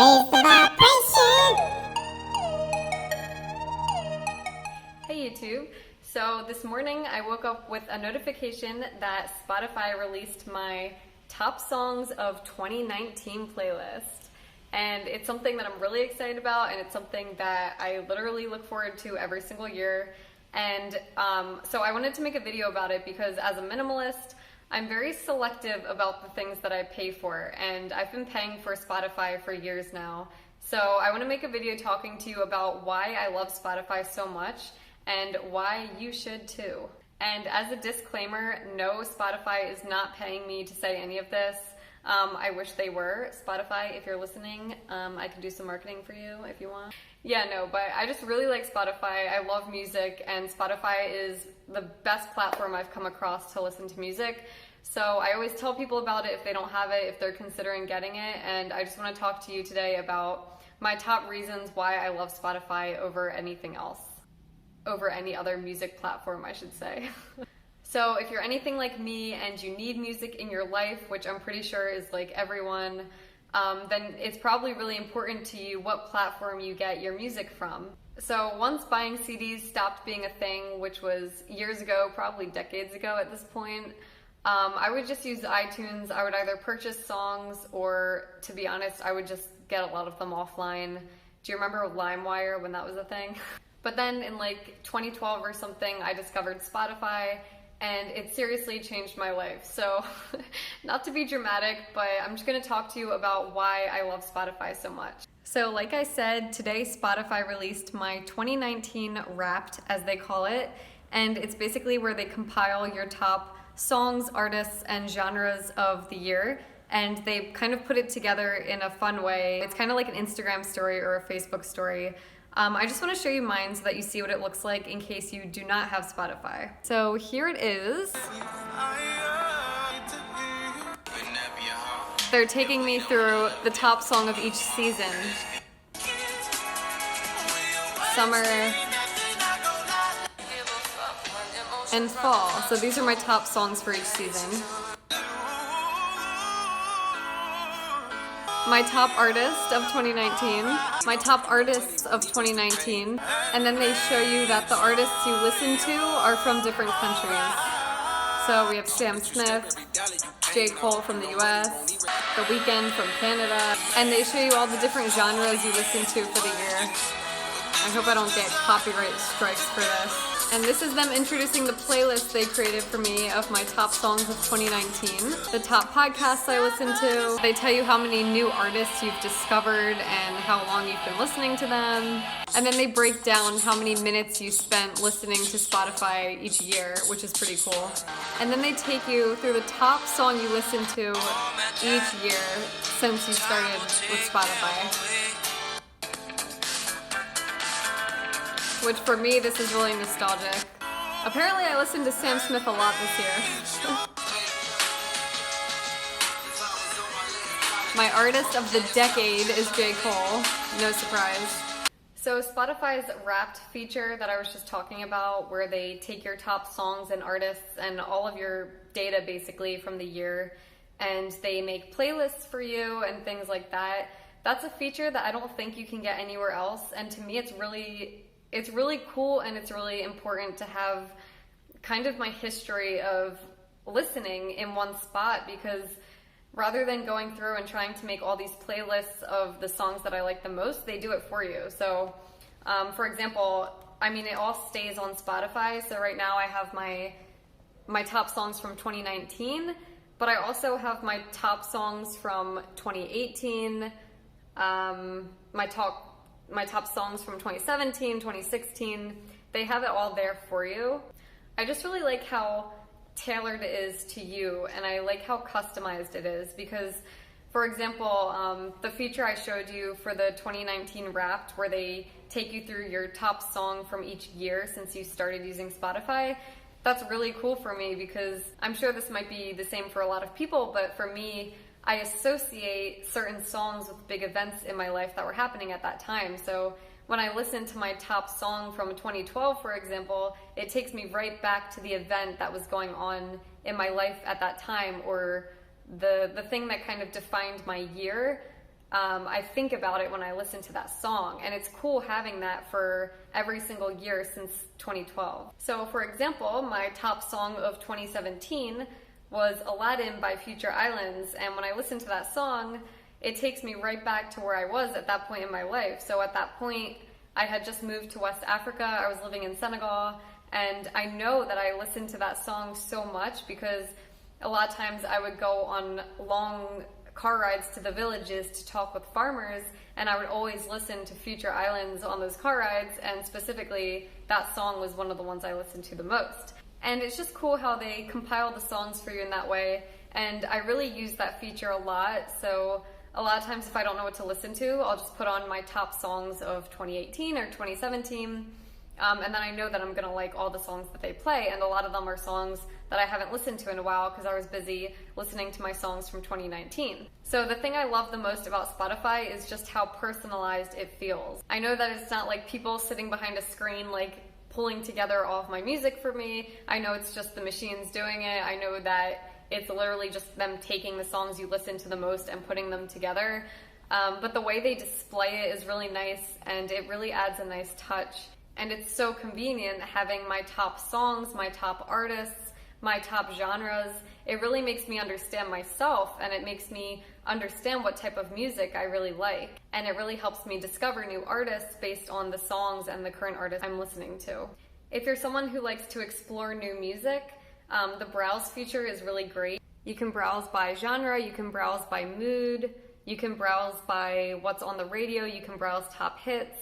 Raise the vibration. Hey YouTube. So this morning I woke up with a notification that Spotify released my top songs of 2019 playlist. And it's something that I'm really excited about, and it's something that I literally look forward to every single year. And so I wanted to make a video about it because as a minimalist, I'm very selective about the things that I pay for, and I've been paying for Spotify for years now. So I want to make a video talking to you about why I love Spotify so much and why you should too. And as a disclaimer, no, Spotify is not paying me to say any of this. I wish they were. Spotify, if you're listening, I can do some marketing for you if you want. Yeah, no, but I just really like Spotify. I love music, and Spotify is the best platform I've come across to listen to music. So I always tell people about it if they don't have it, if they're considering getting it, and I just want to talk to you today about my top reasons why I love Spotify over anything else. Over any other music platform, I should say. So if you're anything like me and you need music in your life, which I'm pretty sure is like everyone, then it's probably really important to you what platform you get your music from. So once buying CDs stopped being a thing, which was years ago, probably decades ago at this point, I would just use iTunes. I would either purchase songs or, to be honest, I would just get a lot of them offline. Do you remember LimeWire when that was a thing? But then in like 2012 or something, I discovered Spotify, and it seriously changed my life. So not to be dramatic, but I'm just gonna talk to you about why I love Spotify so much. So like I said, today Spotify released my 2019 Wrapped, as they call it, and it's basically where they compile your top songs, artists, and genres of the year, and they kind of put it together in a fun way. It's kind of like an Instagram story or a Facebook story. I just want to show you mine so that you see what it looks like in case you do not have Spotify. So here it is. They're taking me through the top song of each season. Summer and fall. So these are my top songs for each season. My top artist of 2019, my top artists of 2019, and then they show you that the artists you listen to are from different countries. So we have Sam Smith, J. Cole from the US, The Weeknd from Canada, and they show you all the different genres you listen to for the year. I hope I don't get copyright strikes for this. And this is them introducing the playlist they created for me of my top songs of 2019. The top podcasts I listen to. They tell you how many new artists you've discovered and how long you've been listening to them. And then they break down how many minutes you spent listening to Spotify each year, which is pretty cool. And then they take you through the top song you listen to each year since you started with Spotify. Which for me, this is really nostalgic. Apparently I listened to Sam Smith a lot this year. My artist of the decade is J. Cole, no surprise. So Spotify's Wrapped feature that I was just talking about, where they take your top songs and artists and all of your data basically from the year, and they make playlists for you and things like that. That's a feature that I don't think you can get anywhere else, and to me it's really cool, and it's really important to have kind of my history of listening in one spot, because rather than going through and trying to make all these playlists of the songs that I like the most, they do it for you. So for example, I mean, it all stays on Spotify. So right now I have my top songs from 2019, but I also have my top songs from 2018, my top songs from 2017, 2016, they have it all there for you. I just really like how tailored it is to you, and I like how customized it is, because, for example, the feature I showed you for the 2019 Wrapped, where they take you through your top song from each year since you started using Spotify, that's really cool for me, because I'm sure this might be the same for a lot of people, but for me, I associate certain songs with big events in my life that were happening at that time. So when I listen to my top song from 2012, for example, it takes me right back to the event that was going on in my life at that time, or the thing that kind of defined my year. I think about it when I listen to that song, and it's cool having that for every single year since 2012. So for example, my top song of 2017 was Aladdin by Future Islands, and when I listen to that song, it takes me right back to where I was at that point in my life. So at that point, I had just moved to West Africa, I was living in Senegal, and I know that I listened to that song so much because a lot of times I would go on long car rides to the villages to talk with farmers, and I would always listen to Future Islands on those car rides, and specifically that song was one of the ones I listened to the most. And it's just cool how they compile the songs for you in that way, and I really use that feature a lot. So a lot of times if I don't know what to listen to, I'll just put on my top songs of 2018 or 2017, and then I know that I'm gonna like all the songs that they play, and a lot of them are songs that I haven't listened to in a while because I was busy listening to my songs from 2019. So the thing I love the most about Spotify is just how personalized it feels. I know that it's not like people sitting behind a screen like pulling together all of my music for me. I know it's just the machines doing it. I know that it's literally just them taking the songs you listen to the most and putting them together. But the way they display it is really nice, and it really adds a nice touch. And it's so convenient having my top songs, my top artists, my top genres. It really makes me understand myself, and it makes me understand what type of music I really like. And it really helps me discover new artists based on the songs and the current artists I'm listening to. If you're someone who likes to explore new music, the browse feature is really great. You can browse by genre, you can browse by mood, you can browse by what's on the radio, you can browse top hits.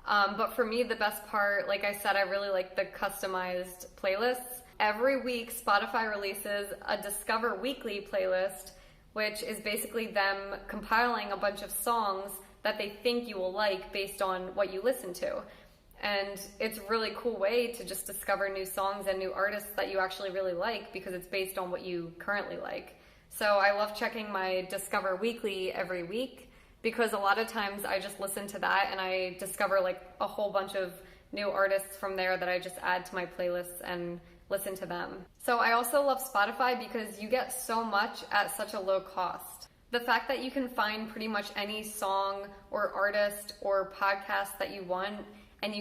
But for me, the best part, like I said, I really like the customized playlists. Every week, Spotify releases a Discover Weekly playlist, which is basically them compiling a bunch of songs that they think you will like based on what you listen to. And it's a really cool way to just discover new songs and new artists that you actually really like because it's based on what you currently like. So I love checking my Discover Weekly every week because a lot of times I just listen to that and I discover like a whole bunch of new artists from there that I just add to my playlists and listen to them. So I also love Spotify because you get so much at such a low cost. The fact that you can find pretty much any song or artist or podcast that you want, and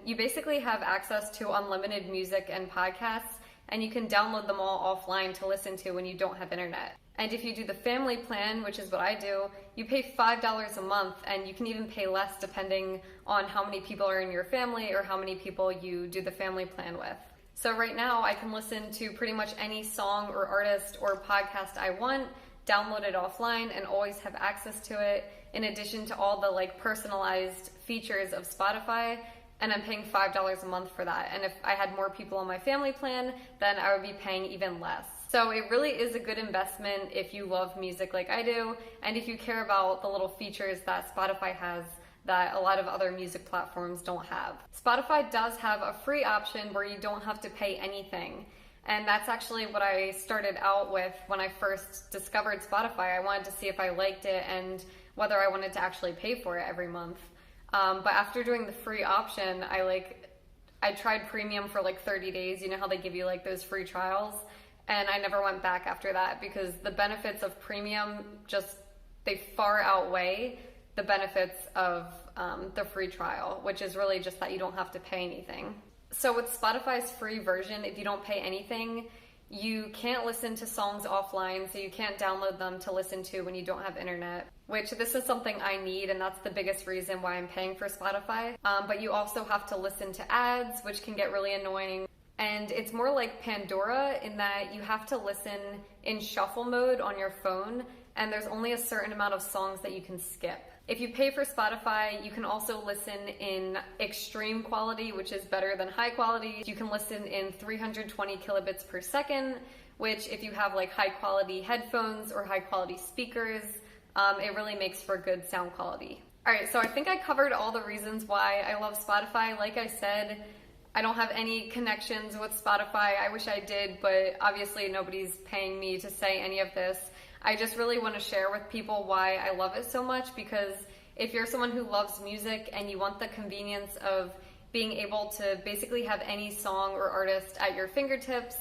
you basically have access to unlimited music and podcasts, and you can download them all offline to listen to when you don't have internet. And if you do the family plan, which is what I do, you pay $5 a month, and you can even pay less depending on how many people are in your family or how many people you do the family plan with. So right now I can listen to pretty much any song or artist or podcast I want, download it offline, and always have access to it, in addition to all the like personalized features of Spotify, and I'm paying $5 a month for that. And if I had more people on my family plan, then I would be paying even less. So it really is a good investment if you love music like I do, and if you care about the little features that Spotify has that a lot of other music platforms don't have. Spotify does have a free option where you don't have to pay anything. And that's actually what I started out with when I first discovered Spotify. I wanted to see if I liked it and whether I wanted to actually pay for it every month. But after doing the free option, I tried premium for like 30 days. You know how they give you like those free trials? And I never went back after that because the benefits of premium they far outweigh the benefits of the free trial, which is really just that you don't have to pay anything. So with Spotify's free version, if you don't pay anything, you can't listen to songs offline, so you can't download them to listen to when you don't have internet, which this is something I need, and that's the biggest reason why I'm paying for Spotify. But you also have to listen to ads, which can get really annoying. And it's more like Pandora in that you have to listen in shuffle mode on your phone, and there's only a certain amount of songs that you can skip. If you pay for Spotify, you can also listen in extreme quality, which is better than high quality. You can listen in 320 kilobits per second, which if you have like high quality headphones or high quality speakers, it really makes for good sound quality. All right, so I think I covered all the reasons why I love Spotify. Like I said, I don't have any connections with Spotify. I wish I did, but obviously nobody's paying me to say any of this. I just really want to share with people why I love it so much, because if you're someone who loves music and you want the convenience of being able to basically have any song or artist at your fingertips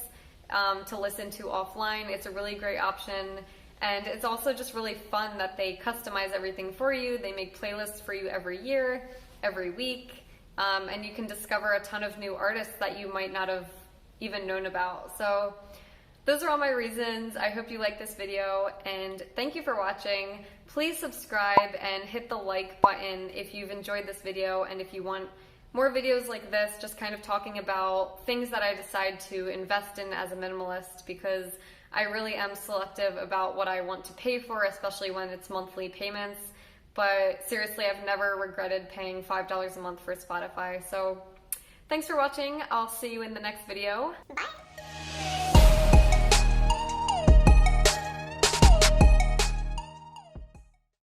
to listen to offline, it's a really great option. And it's also just really fun that they customize everything for you. They make playlists for you every year, every week, and you can discover a ton of new artists that you might not have even known about. So those are all my reasons. I hope you like this video, and thank you for watching. Please subscribe and hit the like button if you've enjoyed this video, and if you want more videos like this, just kind of talking about things that I decide to invest in as a minimalist, because I really am selective about what I want to pay for, especially when it's monthly payments. But seriously, I've never regretted paying $5 a month for Spotify. So thanks for watching. I'll see you in the next video. Bye.